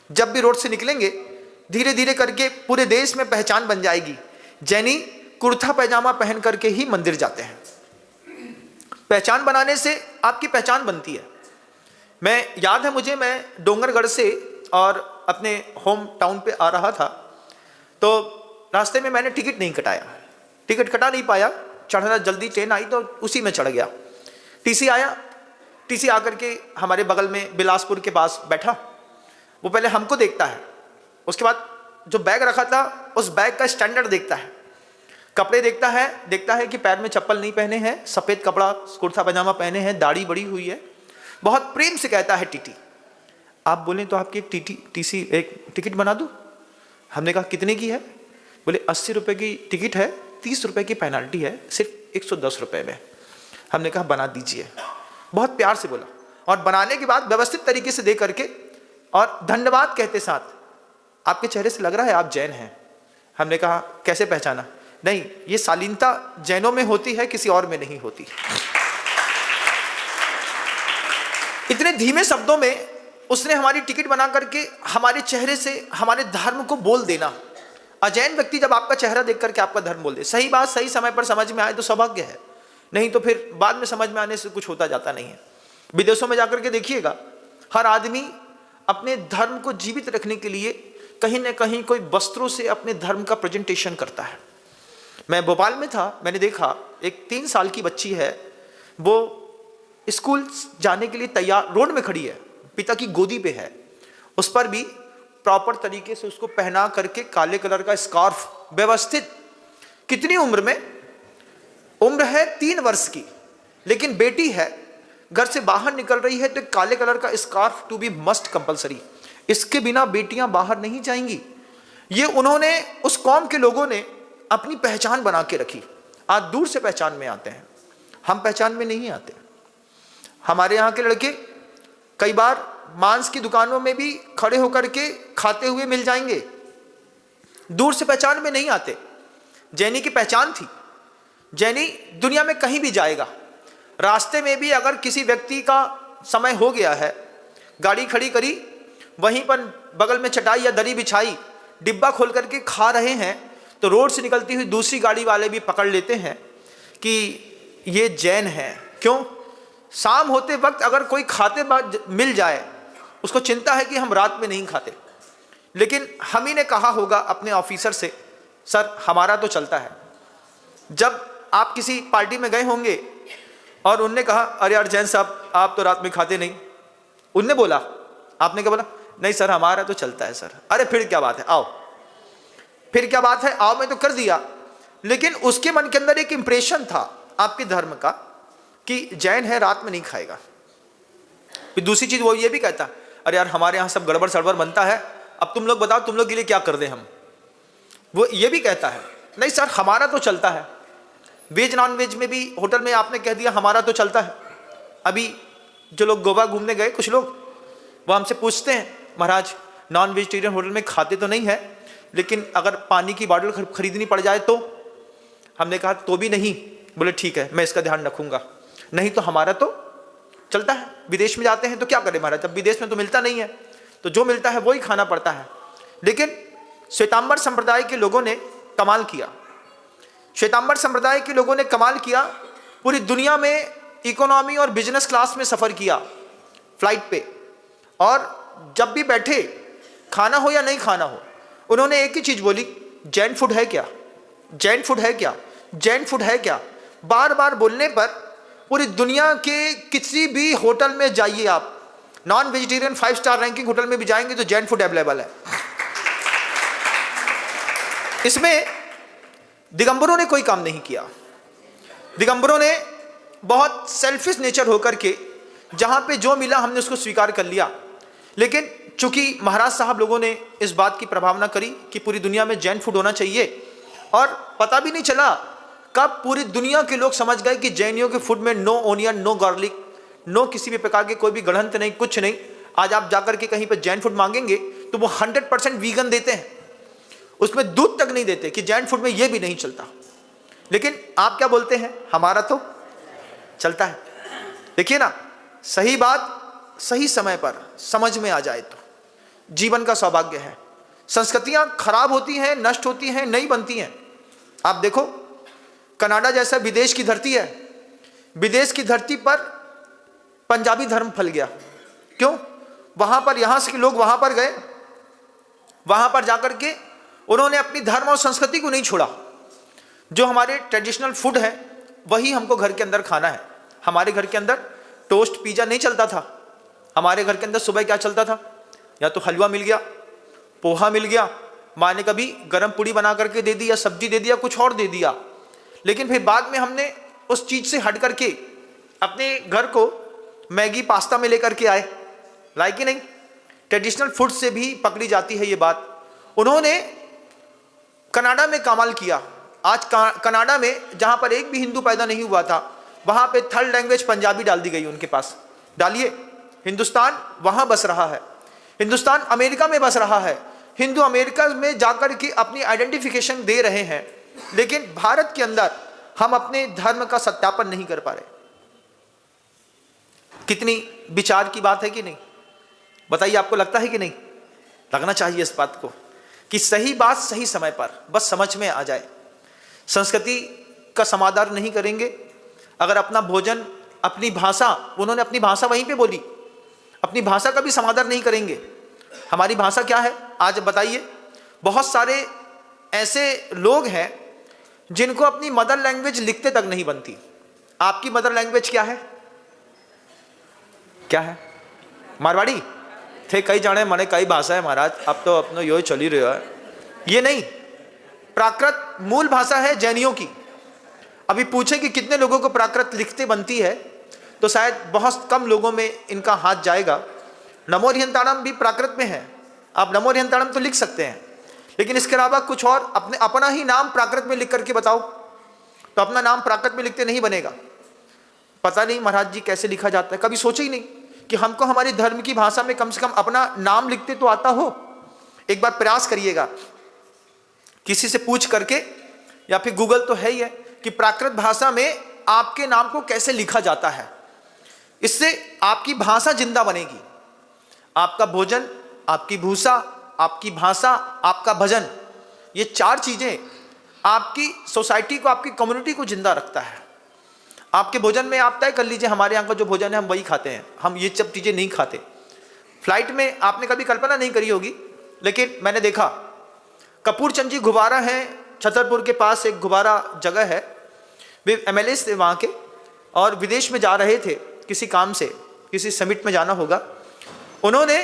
Speaker 1: जब भी रोड से निकलेंगे धीरे धीरे करके पूरे देश में पहचान बन जाएगी, जैनी कुर्ता पैजामा पहन करके ही मंदिर जाते हैं। पहचान बनाने से आपकी पहचान बनती है। मैं याद है मुझे, मैं डोंगरगढ़ से और अपने होम टाउन पे आ रहा था, तो रास्ते में मैंने टिकट नहीं कटाया, टिकट कटा नहीं पाया, चढ़ना जल्दी ट्रेन आई तो उसी में चढ़ गया। टीसी आया, टीसी आकर के हमारे बगल में बिलासपुर के पास बैठा। वो पहले हमको देखता है, उसके बाद जो बैग रखा था उस बैग का स्टैंडर्ड देखता है, कपड़े देखता है कि पैर में चप्पल नहीं पहने हैं, सफ़ेद कपड़ा कुर्ता पैजामा पहने हैं, दाढ़ी बड़ी हुई है। बहुत प्रेम से कहता है टीटी, आप बोलें तो आपकी एक टिकट बना दूँ। हमने कहा कितने की है? बोले 80 रुपये की टिकट है, 30 रुपये की पेनल्टी है, सिर्फ 110 रुपये में। हमने कहा बना दीजिए, बहुत प्यार से बोला। और बनाने के बाद व्यवस्थित तरीके से दे करके और धन्यवाद कहते साथ, आपके चेहरे से लग रहा है आप जैन हैं। हमने कहा कैसे पहचाना? नहीं, ये शालीनता जैनों में होती है, किसी और में नहीं होती। इतने धीमे शब्दों में उसने हमारी टिकट बना करके हमारे चेहरे से हमारे धर्म को बोल देना। अजैन व्यक्ति जब आपका चेहरा देख करके आपका धर्म बोल दे, सही बात सही समय पर समझ में आए तो सौभाग्य है, नहीं तो फिर बाद में समझ में आने से कुछ होता जाता नहीं है। विदेशों में जाकर के देखिएगा, हर आदमी अपने धर्म को जीवित रखने के लिए कहीं न कहीं कोई वस्त्रों से अपने धर्म का प्रेजेंटेशन करता है। मैं भोपाल में था, मैंने देखा एक 3 साल की बच्ची है, वो स्कूल जाने के लिए तैयार रोड में खड़ी है, पिता की गोदी पे है, उस पर भी प्रॉपर तरीके से उसको पहना करके काले कलर का स्कार्फ व्यवस्थित। कितनी उम्र में? उम्र है 3 वर्ष की, लेकिन बेटी है, घर से बाहर निकल रही है तो काले कलर का scarf to be must compulsory. इसके बिना बेटियां बाहर नहीं जाएंगी। ये उन्होंने, उस कौम के लोगों ने अपनी पहचान बना के रखी। आज दूर से पहचान में आते हैं, हम पहचान में नहीं आते। हमारे यहाँ के लड़के कई बार मांस की दुकानों में भी खड़े होकर के खाते हुए मिल जाएंगे, दूर से पहचान में नहीं आते। जैनी की पहचान थी, जैनी दुनिया में कहीं भी जाएगा, रास्ते में भी अगर किसी व्यक्ति का समय हो गया है, गाड़ी खड़ी करी, वहीं पर बगल में चटाई या दरी बिछाई, डिब्बा खोल करके खा रहे हैं, तो रोड से निकलती हुई दूसरी गाड़ी वाले भी पकड़ लेते हैं कि ये जैन है। क्यों? शाम होते वक्त अगर कोई खाते मिल जाए, उसको चिंता है कि हम रात में नहीं खाते। लेकिन हम ही ने कहा होगा अपने ऑफिसर से, सर हमारा तो चलता है। जब आप किसी पार्टी में गए होंगे और उनने कहा अरे यार जैन साहब आप तो रात में खाते नहीं, उनने बोला, आपने क्या बोला? नहीं सर हमारा तो चलता है सर। अरे फिर क्या बात है, आओ, फिर क्या बात है, आओ, मैं तो कर दिया। लेकिन उसके मन के अंदर एक इंप्रेशन था आपके धर्म का कि जैन है रात में नहीं खाएगा। फिर दूसरी चीज वो ये भी कहता, अरे यार हमारे यहाँ सब गड़बड़ सड़बड़ बनता है, अब तुम लोग बताओ तुम लोग के लिए क्या कर दें हम। वो ये भी कहता है नहीं सर हमारा तो चलता है। वेज नॉन वेज में भी होटल में आपने कह दिया हमारा तो चलता है। अभी जो लोग गोवा घूमने गए कुछ लोग, वो हमसे पूछते हैं महाराज नॉन वेजिटेरियन होटल में खाते तो नहीं है, लेकिन अगर पानी की बॉटल खरीदनी पड़ जाए तो? हमने कहा तो भी नहीं। बोले ठीक है मैं इसका ध्यान रखूंगा, नहीं तो हमारा तो चलता है। विदेश में जाते हैं तो क्या करें महाराज, जब विदेश में तो मिलता नहीं है, तो जो मिलता है वही खाना पड़ता है। लेकिन श्वेतांबर संप्रदाय के लोगों ने कमाल किया, श्वेतांबर संप्रदाय के लोगों ने कमाल किया। पूरी दुनिया में इकोनॉमी और बिजनेस क्लास में सफ़र किया फ्लाइट पे, और जब भी बैठे खाना हो या नहीं खाना हो, उन्होंने एक ही चीज़ बोली, जैन फूड है क्या, जैन फूड है क्या, जैन फूड है क्या। बार बार बोलने पर पूरी दुनिया के किसी भी होटल में जाइए आप, non vegetarian 5 star ranking hotel में भी जाएंगे तो जैन फूड अवेलेबल है। इसमें दिगंबरों ने कोई काम नहीं किया। दिगंबरों ने बहुत सेल्फिश नेचर होकर के जहां पे जो मिला हमने उसको स्वीकार कर लिया। लेकिन चूंकि महाराज साहब लोगों ने इस बात की प्रभावना करी कि पूरी दुनिया में जैन फूड होना चाहिए, और पता भी नहीं चला कब पूरी दुनिया के लोग समझ गए कि जैनियों के फूड में no onion, no garlic, no किसी भी प्रकार के कोई भी गढ़ंत नहीं, कुछ नहीं। आज आप जाकर के कहीं पर जैन फूड मांगेंगे तो वो 100% वीगन देते हैं, उसमें दूध तक नहीं देते कि जैन फूड में ये भी नहीं चलता। लेकिन आप क्या बोलते हैं, हमारा तो चलता है। देखिए ना, सही बात सही समय पर समझ में आ जाए तो जीवन का सौभाग्य है। संस्कृतियां खराब होती हैं, नष्ट होती हैं, नहीं बनती हैं। आप देखो कनाडा जैसा विदेश की धरती है, विदेश की धरती पर पंजाबी धर्म फैल गया। क्यों? वहां पर यहां से लोग वहां पर गए, वहां पर जाकर के उन्होंने अपनी धर्म और संस्कृति को नहीं छोड़ा। जो हमारे ट्रेडिशनल फूड है वही हमको घर के अंदर खाना है। हमारे घर के अंदर टोस्ट पिज्जा नहीं चलता था। हमारे घर के अंदर सुबह क्या चलता था, या तो हलवा मिल गया, पोहा मिल गया, माँ ने कभी गरम पूड़ी बना करके दे दी, या सब्जी दे दिया, कुछ और दे दिया। लेकिन फिर बाद में हमने उस चीज से हट करके अपने घर को मैगी पास्ता में लेकर के आए, लाए कि नहीं? ट्रेडिशनल फूड से भी पकड़ी जाती है ये बात। उन्होंने कनाडा में कमाल किया। आज कनाडा में जहां पर एक भी हिंदू पैदा नहीं हुआ था, वहां पे थर्ड लैंग्वेज पंजाबी डाल दी गई उनके पास। डालिए, हिंदुस्तान वहां बस रहा है, हिंदुस्तान अमेरिका में बस रहा है, हिंदू अमेरिका में जाकर के अपनी आइडेंटिफिकेशन दे रहे हैं। लेकिन भारत के अंदर हम अपने धर्म का सत्यापन नहीं कर पा रहे। कितनी विचार की बात है कि नहीं? बताइए, आपको लगता है कि नहीं? लगना चाहिए इस बात को कि सही बात सही समय पर बस समझ में आ जाए। संस्कृति का समादर नहीं करेंगे, अगर अपना भोजन, अपनी भाषा, उन्होंने अपनी भाषा वहीं पे बोली, अपनी भाषा का भी समादर नहीं करेंगे। हमारी भाषा क्या है आज बताइए? बहुत सारे ऐसे लोग हैं जिनको अपनी मदर लैंग्वेज लिखते तक नहीं बनती। आपकी मदर लैंग्वेज क्या है? क्या है? मारवाड़ी थे कई जाने मने कई भाषा है महाराज, अब तो अपनो यो चल ही रहा है। ये नहीं, प्राकृत मूल भाषा है जैनियों की। अभी पूछे कि कितने लोगों को प्राकृत लिखते बनती है, तो शायद बहुत कम लोगों में इनका हाथ जाएगा। नमोरियंताड़म भी प्राकृत में है, आप नमोरियंताड़म तो लिख सकते हैं, लेकिन इसके अलावा कुछ और अपना ही नाम प्राकृत में लिख करके बताओ, तो अपना नाम प्राकृत में लिखते नहीं बनेगा। पता नहीं महाराज जी कैसे लिखा जाता है, कभी सोचे ही नहीं कि हमको हमारी धर्म की भाषा में कम से कम अपना नाम लिखते तो आता हो। एक बार प्रयास करिएगा, किसी से पूछ करके, या फिर गूगल तो है ही है, कि प्राकृत भाषा में आपके नाम को कैसे लिखा जाता है। इससे आपकी भाषा जिंदा बनेगी। आपका भोजन, आपकी भूषा, आपकी भाषा, आपका भजन, ये 4 चीजें आपकी सोसाइटी को, आपकी कम्युनिटी को जिंदा रखता है। आपके भोजन में आप तय कर लीजिए, हमारे यहाँ का जो भोजन है हम वही खाते हैं, हम ये सब चीजें नहीं खाते। फ्लाइट में आपने कभी कल्पना नहीं करी होगी, लेकिन मैंने देखा कपूरचंद जी गुब्बारा है, छतरपुर के पास एक गुब्बारा जगह है, वे एमएलए थे वहाँ के, और विदेश में जा रहे थे किसी काम से, किसी समिट में जाना होगा। उन्होंने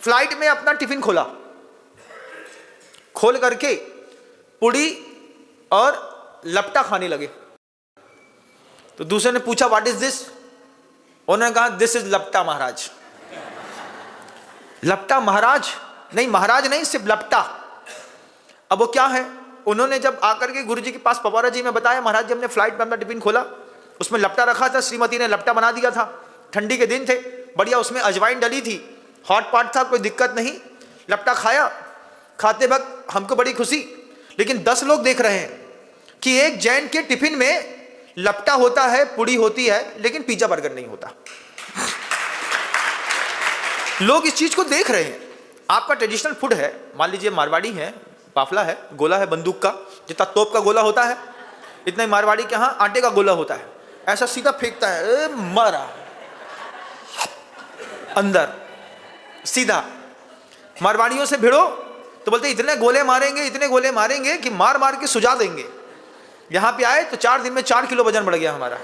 Speaker 1: फ्लाइट में अपना टिफिन खोला, खोल करके पूड़ी और लपटा खाने लगे। तो दूसरे ने पूछा व्हाट इज दिस? उन्होंने कहा दिस इज लपटा महाराज। लपटा महाराज? नहीं, महाराज नहीं, सिर्फ लपटा। अब वो क्या है? उन्होंने जब आकर के गुरुजी के पास पवारा जी में बताया, महाराज जी हमने फ्लाइट में अपना टिफिन खोला, उसमें लपटा रखा था, श्रीमती ने लपटा बना दिया था, ठंडी के दिन थे, बढ़िया उसमें अजवाइन डली थी, हॉट पॉट था, कोई दिक्कत नहीं, लपटा खाया। खाते वक्त हमको बड़ी खुशी, लेकिन 10 लोग देख रहे हैं कि एक जैन के टिफिन में लपटा होता है, पुड़ी होती है, लेकिन पिज्जा बर्गर नहीं होता। लोग इस चीज को देख रहे हैं। आपका ट्रेडिशनल फूड है, मान लीजिए मारवाड़ी है, बाफला है, गोला है बंदूक का, जितना तोप का गोला होता है इतना ही मारवाड़ी के यहाँ आटे का गोला होता है, ऐसा सीधा फेंकता है, मारा अंदर सीधा। मारवाड़ियों से भिड़ो तो बोलते इतने गोले मारेंगे, इतने गोले मारेंगे कि मार मार के सुझा देंगे। यहाँ पे आए तो 4 दिन में 4 किलो वजन बढ़ गया हमारा।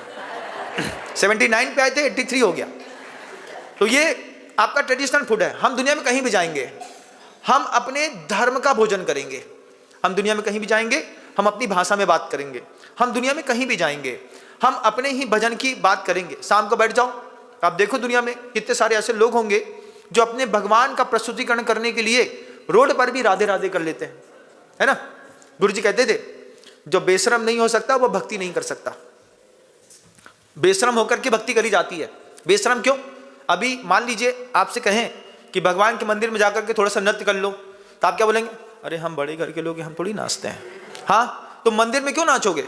Speaker 1: 79 पे आए थे, 83 हो गया। तो ये आपका ट्रेडिशनल फूड है। हम दुनिया में कहीं भी जाएंगे, हम अपने धर्म का भोजन करेंगे। हम दुनिया में कहीं भी जाएंगे, हम अपनी भाषा में बात करेंगे। हम दुनिया में कहीं भी जाएंगे, हम अपने ही भजन की बात करेंगे। शाम को बैठ जाओ, आप देखो दुनिया में कितने सारे ऐसे लोग होंगे जो अपने भगवान का प्रस्तुतिकरण करने के लिए रोड पर भी राधे राधे कर लेते हैं, है ना। गुरु जी कहते थे, जो बेशरम नहीं हो सकता वो भक्ति नहीं कर सकता। बेशरम होकर के भक्ति करी जाती है। बेशरम क्यों? अभी मान लीजिए आपसे कहें कि भगवान के मंदिर में जाकर के थोड़ा सा नृत्य कर लो, तो आप क्या बोलेंगे? अरे हम बड़े घर के लोग हैं, हम थोड़ी नाचते हैं। हाँ, तुम मंदिर में क्यों नाचोगे?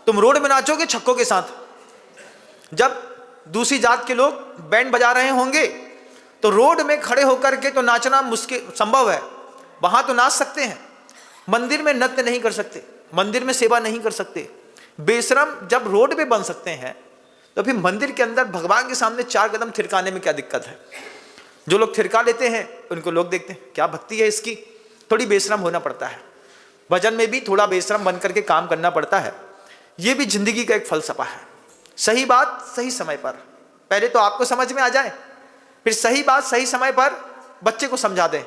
Speaker 1: तुम रोड में नाचोगे छक्कों के साथ। जब दूसरी जात के लोग बैंड बजा रहे होंगे तो रोड में खड़े होकर के तो नाचना मुश्किल संभव है, वहां तो नाच सकते हैं। मंदिर में नृत्य नहीं कर सकते, मंदिर में सेवा नहीं कर सकते। बेशरम जब रोड पे बन सकते हैं तो फिर मंदिर के अंदर भगवान के सामने 4 कदम थिरकाने में क्या दिक्कत है? जो लोग थिरका लेते हैं उनको लोग देखते हैं, क्या भक्ति है इसकी। थोड़ी बेशरम होना पड़ता है, भजन में भी थोड़ा बेशरम बन करके काम करना पड़ता है। ये भी जिंदगी का एक फलसफा है। सही बात सही समय पर, पहले तो आपको समझ में आ जाए, फिर सही बात सही समय पर बच्चे को समझा दें,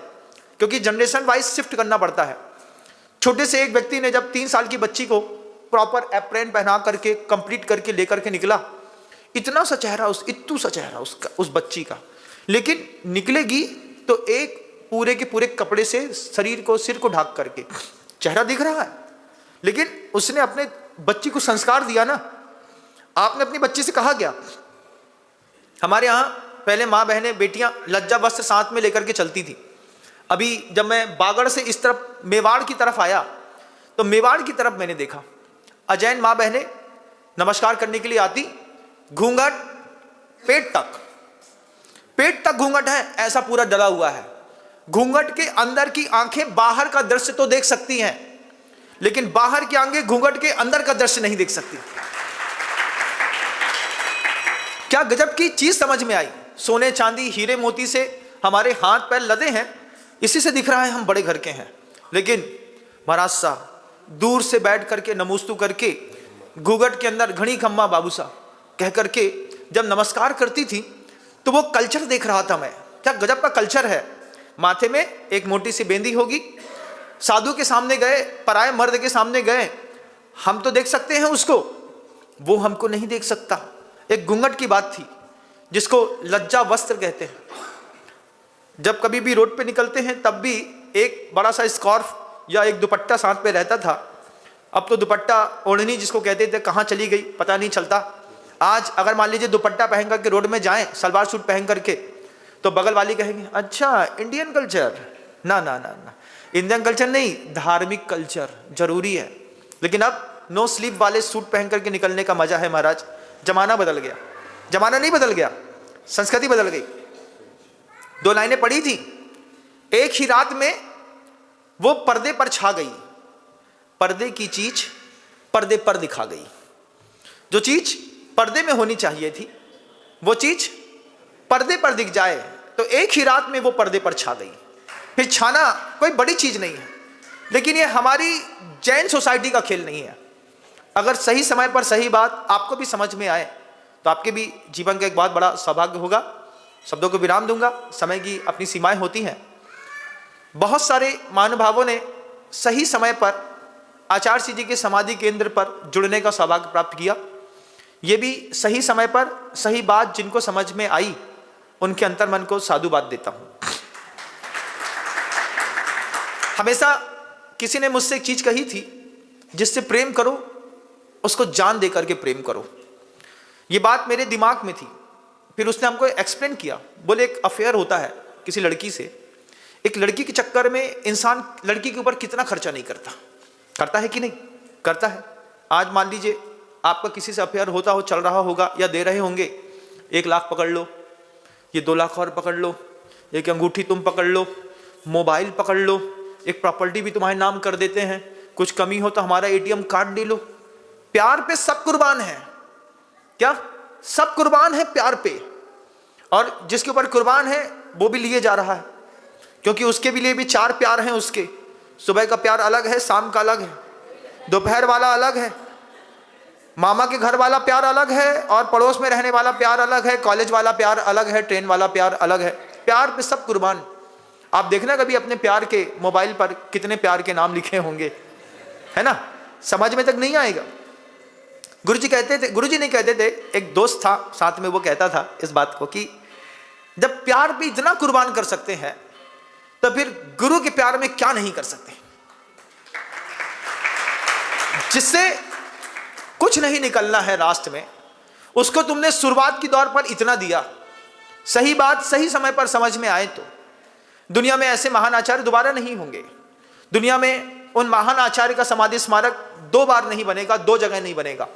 Speaker 1: क्योंकि जनरेशन वाइज शिफ्ट करना पड़ता है। छोटे से एक व्यक्ति ने जब 3 साल की बच्ची को प्रॉपर एप्रन पहना करके कंप्लीट करके लेकर के निकला, इतना सा चेहरा इत्तू सा चेहरा उसका, उस बच्ची का, लेकिन निकलेगी तो एक पूरे के पूरे कपड़े से शरीर को, सिर को ढक करके चेहरा दिख रहा है, लेकिन उसने अपने बच्ची को संस्कार दिया ना। आपने अपनी बच्ची से कहा क्या? हमारे यहाँ पहले माँ बहनें बेटियां लज्जा वस्त्र साथ में लेकर के चलती थी। अभी जब मैं बागड़ से इस तरफ मेवाड़ की तरफ आया तो मेवाड़ की तरफ मैंने देखा अजैन माँ बहनें नमस्कार करने के लिए आती, घूंघट पेट तक घूंघट है, ऐसा पूरा डला हुआ है। घूंघट के अंदर की आंखें बाहर का दृश्य तो देख सकती हैं, लेकिन बाहर की आंखें घूंघट के अंदर का दृश्य नहीं देख सकती। क्या गजब की चीज समझ में आई। सोने चांदी हीरे मोती से हमारे हाथ पैर लदे हैं, इसी से दिख रहा है हम बड़े घर के हैं, लेकिन महाराज सा दूर से बैठ करके नमोस्तु करके घूंघट के अंदर घड़ी खम्मा बाबूसा कह करके जब नमस्कार करती थी तो वो कल्चर देख रहा था मैं। क्या गजब का कल्चर है। माथे में एक मोटी सी बेंदी होगी, साधु के सामने गए, पराये मर्द के सामने गए, हम तो देख सकते हैं उसको, वो हमको नहीं देख सकता। एक घूंघट की बात थी जिसको लज्जा वस्त्र कहते हैं। जब कभी भी रोड पे निकलते हैं तब भी एक बड़ा सा स्कार्फ या एक दुपट्टा साथ पे रहता था। अब तो दुपट्टा ओढ़नी जिसको कहते थे कहाँ चली गई पता नहीं चलता। आज अगर मान लीजिए दुपट्टा पहन करके रोड में जाएं, सलवार सूट पहन करके, तो बगल वाली कहेंगे अच्छा इंडियन कल्चर। ना ना ना ना, इंडियन कल्चर नहीं, धार्मिक कल्चर जरूरी है। लेकिन अब नो स्लीव वाले सूट पहन करके निकलने का मजा है महाराज। जमाना बदल गया। जमाना नहीं बदल गया, संस्कृति बदल गई। 2 लाइनें पढ़ी थी, एक ही रात में वो पर्दे पर छा गई, पर्दे की चीज पर्दे पर दिखा गई। जो चीज पर्दे में होनी चाहिए थी वो चीज पर्दे पर दिख जाए तो एक ही रात में वो पर्दे पर छा गई। फिर छाना कोई बड़ी चीज नहीं है, लेकिन ये हमारी जैन सोसाइटी का खेल नहीं है। अगर सही समय पर सही बात आपको भी समझ में आए तो आपके भी जीवन का एक बहुत बड़ा सौभाग्य होगा। शब्दों को विराम दूंगा, समय की अपनी सीमाएं होती हैं। बहुत सारे महानुभावों ने सही समय पर आचार्य जी के समाधि केंद्र पर जुड़ने का सौभाग्य प्राप्त किया। ये भी सही समय पर सही बात जिनको समझ में आई उनके अंतर्मन को साधुवाद देता हूं। हमेशा किसी ने मुझसे एक चीज कही थी, जिससे प्रेम करो उसको जान दे करके प्रेम करो। ये बात मेरे दिमाग में थी। फिर उसने हमको एक्सप्लेन किया, बोले एक अफेयर होता है किसी लड़की से, एक लड़की के चक्कर में इंसान लड़की के ऊपर कितना खर्चा नहीं करता, करता है कि नहीं करता है। आज मान लीजिए आपका किसी से अफेयर होता हो, चल रहा होगा या दे रहे होंगे, 1 लाख पकड़ लो, ये 2 लाख और पकड़ लो, एक अंगूठी तुम पकड़ लो, मोबाइल पकड़ लो, एक प्रॉपर्टी भी तुम्हारे नाम कर देते हैं, कुछ कमी हो तो हमारा ATM कार्ड ले लो। प्यार पे सब कुर्बान है। क्या सब कुर्बान है प्यार पे? और जिसके ऊपर कुर्बान है वो भी लिए जा रहा है, क्योंकि उसके भी लिए भी 4 प्यार हैं उसके। सुबह का प्यार अलग है, शाम का अलग है, दोपहर वाला अलग है, मामा के घर वाला प्यार अलग है, और पड़ोस में रहने वाला प्यार अलग है, कॉलेज वाला प्यार अलग है, ट्रेन वाला प्यार अलग है। प्यार पे सब कुर्बान। आप देखना कभी अपने प्यार के मोबाइल पर कितने प्यार के नाम लिखे होंगे, है ना, समझ में तक नहीं आएगा। गुरुजी कहते थे, गुरुजी नहीं कहते थे, एक दोस्त था साथ में, वो कहता था इस बात को कि जब प्यार पे इतना कुर्बान कर सकते हैं तो फिर गुरु के प्यार में क्या नहीं कर सकते। जिससे कुछ नहीं निकलना है रास्ते में, उसको तुमने शुरुआत की दौर पर इतना दिया। सही बात सही समय पर समझ में आए तो दुनिया में ऐसे महान आचार्य दोबारा नहीं होंगे। दुनिया में उन महान आचार्य का समाधि स्मारक 2 बार नहीं बनेगा, 2 जगह नहीं बनेगा।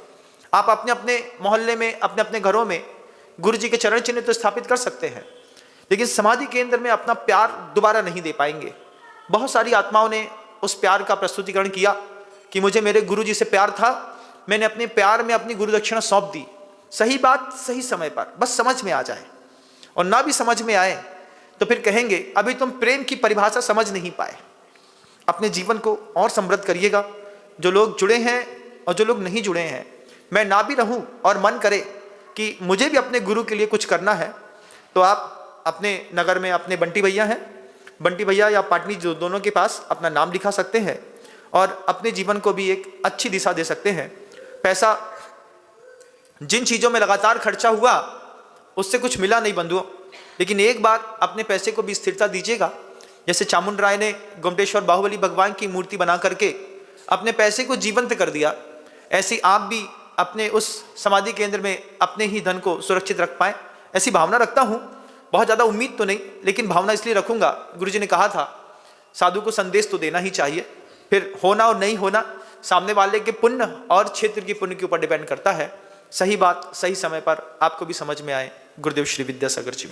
Speaker 1: आप अपने अपने मोहल्ले में, अपने अपने घरों में गुरु जी के चरण चिन्ह तो स्थापित कर सकते हैं, लेकिन समाधि केंद्र में अपना प्यार दोबारा नहीं दे पाएंगे। बहुत सारी आत्माओं ने उस प्यार का प्रस्तुतिकरण किया कि मुझे मेरे गुरु जी से प्यार था, मैंने अपने प्यार में अपनी गुरु दक्षिणा सौंप दी। सही बात सही समय पर, बस समझ में आ जाए। और ना भी समझ में आए तो फिर कहेंगे अभी तुम प्रेम की परिभाषा समझ नहीं पाए। अपने जीवन को और समृद्ध करिएगा। जो लोग जुड़े हैं और जो लोग नहीं जुड़े हैं, मैं ना भी रहूं और मन करे कि मुझे भी अपने गुरु के लिए कुछ करना है, तो आप अपने नगर में अपने बंटी भैया हैं, बंटी भैया या पाटनी जो दोनों के पास अपना नाम लिखा सकते हैं और अपने जीवन को भी एक अच्छी दिशा दे सकते हैं। पैसा जिन चीज़ों में लगातार खर्चा हुआ उससे कुछ मिला नहीं बंधुओं, लेकिन एक बार अपने पैसे को भी स्थिरता दीजिएगा। जैसे चामुंड राय ने गोमटेश्वर बाहुबली भगवान की मूर्ति बना करके अपने पैसे को जीवंत कर दिया, ऐसी आप भी अपने उस समाधि केंद्र में अपने ही धन को सुरक्षित रख पाए, ऐसी भावना रखता हूँ। बहुत ज़्यादा उम्मीद तो नहीं, लेकिन भावना इसलिए रखूँगा, गुरुजी ने कहा था साधु को संदेश तो देना ही चाहिए। फिर होना और नहीं होना सामने वाले के पुण्य और क्षेत्र की पुण्य के ऊपर डिपेंड करता है। सही बात सही समय पर आपको भी समझ में आए। गुरुदेव श्री विद्यासागर जी।